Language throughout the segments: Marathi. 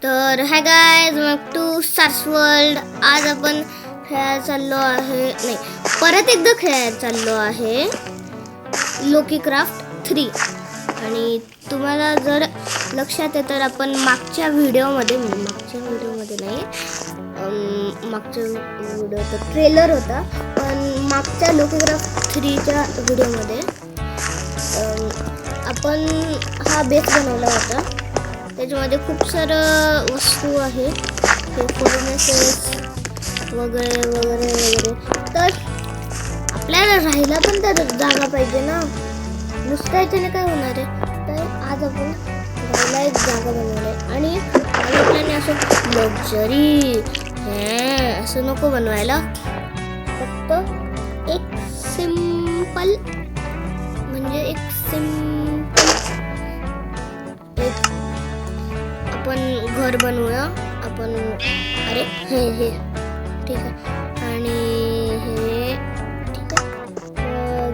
तर hi guys, welcome to stars world. आज आपण खेळायला चाललो आहे, नाही परत एकदा खेळायला चाललो आहे लोकी क्राफ्ट 3. आणि तुम्हाला जर लक्षात आहे तर आपण मागच्या व्हिडिओमध्ये तर ट्रेलर होता, पण मागच्या लोकी क्राफ्ट 3च्या व्हिडिओमध्ये आपण हा बेस बनवला होता. त्याच्यामध्ये खूप सारं वस्तू आहे, हे फर्नेसेस वगैरे वगैरे वगैरे. तर आपल्याला राहायला पण तर जागा पाहिजे ना, नुसतं याच्याने काय होणार आहे. तर आज आपण राहायला एक जागा बनवली आहे. आणि आपल्याला असं लक्झरी असं नको बनवायला, फक्त एक सिंपल म्हणजे एक आपण घर बनवूया. आपण अरे हे ठीक आहे, आणि हे ठीक आहे. 1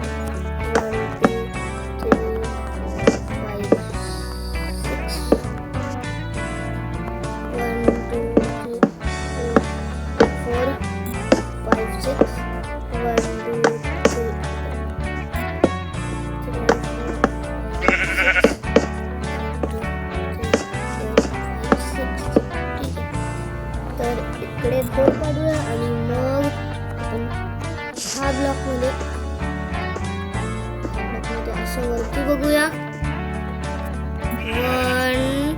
2 3 4 5 6 1 2 3 तर इकडे गोल काढूया आणि मग आपण हा ब्लॉकमध्ये असं वरती बघूया. 1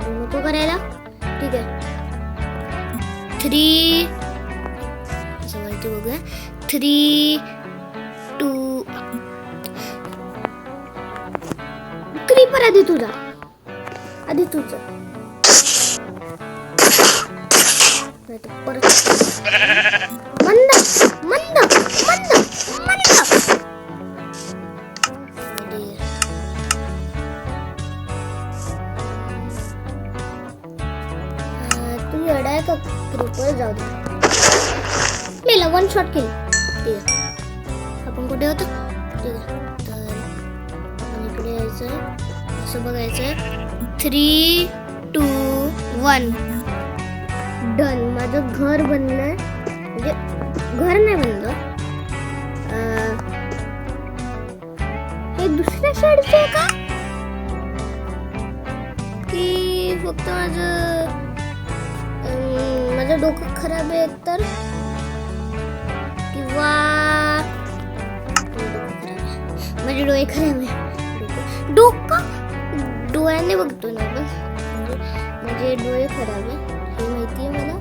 नको करायला, ठीक आहे. 3 असं वरती बघूया. 3 2 क्रीपर आधी तुझा परत मंद मंद मंद मंद. तू येडा आहे का? क्रीपर जाऊ दे, मेला. 1 शॉट किल. ठीक आहे, आपण कुठे होतो? ठीक आहे, तर इकडे यायचंय, असं बघायचंय. 3 2 1 डन. माझं घर बनलंय, म्हणजे घर नाही बनलं. हे दुसऱ्या साईडचं आहे का, की फक्त माझं डोकं खराब आहे तर, किंवा माझे डोळे खराब आहे. डोळ्याने बघतो ना आपण, म्हणजे माझे डोळे खराब आहे हे माहिती आहे मला,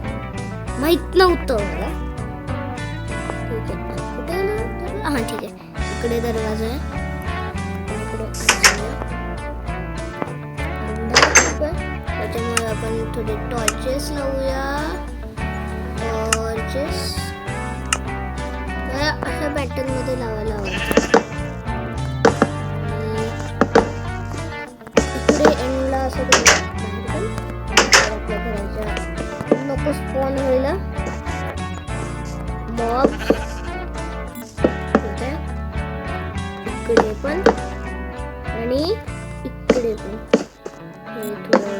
माहित नव्हतं मला. ठीक आहे, कुठे ना? हां ठीक आहे, इकडे दरवाजा आहे. त्याच्यामुळे आपण थोडे टॉर्चेस लावूया. टॉर्चेस मला अशा पॅटर्न मध्ये लावायला आवडतं. इकडे एंडला असं आपल्या घराच्या नको स्पॉन व्हायला मॉब. ठीक आहे, इकडे पण आणि इकडे पण, हे थोडं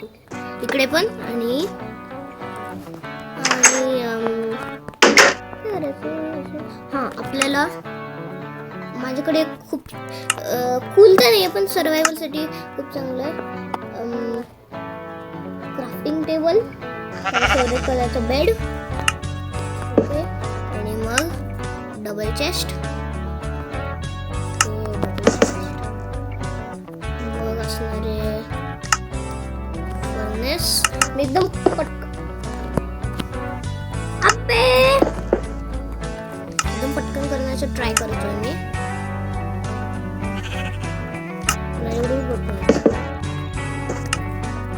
ठीक आहे, इकडे पण आणि हां आपल्याला माझ्याकडे खूप कूल तर नाही पण सर्वायवलसाठी खूप चांगलं आहे. क्राफ्टिंग टेबल, फेवरेट कलरचं बेड, ओके. आणि मग डबल चेस्ट, मग असणारे फर्नेस. मी एकदम पटकन करण्याचं ट्राय करतोय मी.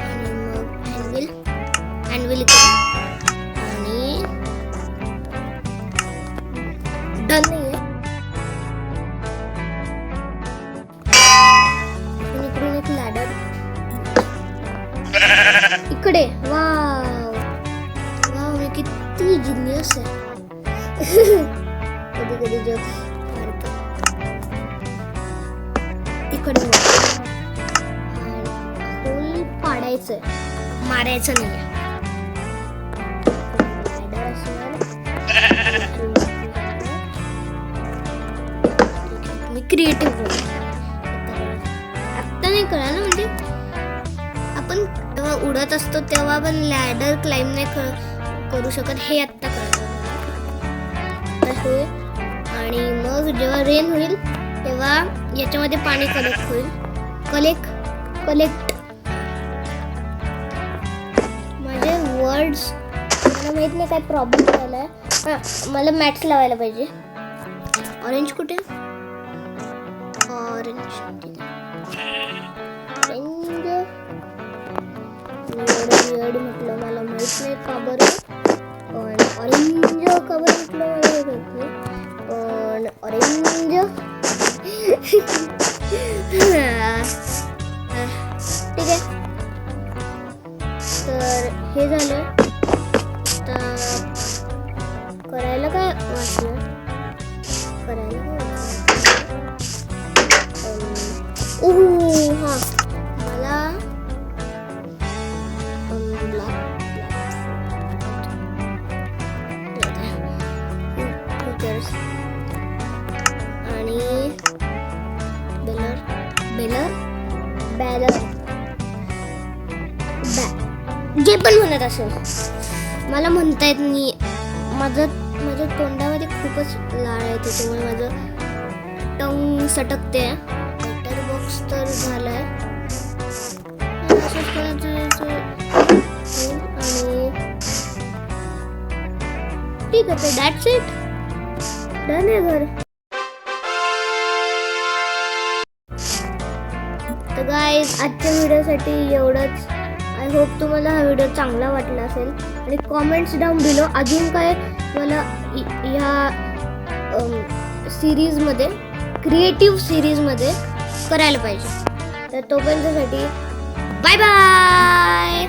आणि मग हँडविल इकडे आणि डन नाही आहे. इकडून एक लॅडर इकडे. वाव वाव, मी किती जिनियस आहे. कधी कधी जो इकडे होल पाडायचंय. मारायचं नाही. मी क्रिएटिव्ह आत्ता नाही कळालं, म्हणजे आपण तेव्हा उडत असतो तेव्हा पण लॅडर क्लाइंब नाही करू शकत, हे आत्ता कळलं. आणि मग जेव्हा रेन होईल तेव्हा याच्यामध्ये पाणी कलेक्ट होईल. कलेक्ट माझे वर्ड्स मला माहित नाही काय प्रॉब्लेम झालाय. मला मॅट्स लावायला पाहिजे. ऑरेंज कुठे? ऑरेंज म्हटलं मला माहित नाही का बरं, पण ऑरेंज का बरं म्हटलं मला माहित नाही, पण ऑरेंज ठीक आहे. तर हे झालं. तर करायला काय वाटलं, मला आणि बॅलर जे पण म्हणत असेल, मला म्हणता येत नाही. माझ्या तोंडामध्ये खूपच लाळ आहे, त्याच्यामुळे माझं टंग सटकते. लेटर बॉक्स तर झालाय. आणि ठीक आहे, दॅट्स इट. डन आहे घर. तर गाईज आजच्या व्हिडिओसाठी एवढंच. आय होप तुम्हाला हा व्हिडिओ चांगला वाटला असेल, आणि कॉमेंट्स डाऊन बिलो अजून काय मला ह्या सिरीजमध्ये, क्रिएटिव्ह सिरीजमध्ये करायला पाहिजे. तर तोपर्यंतसाठी बाय बाय.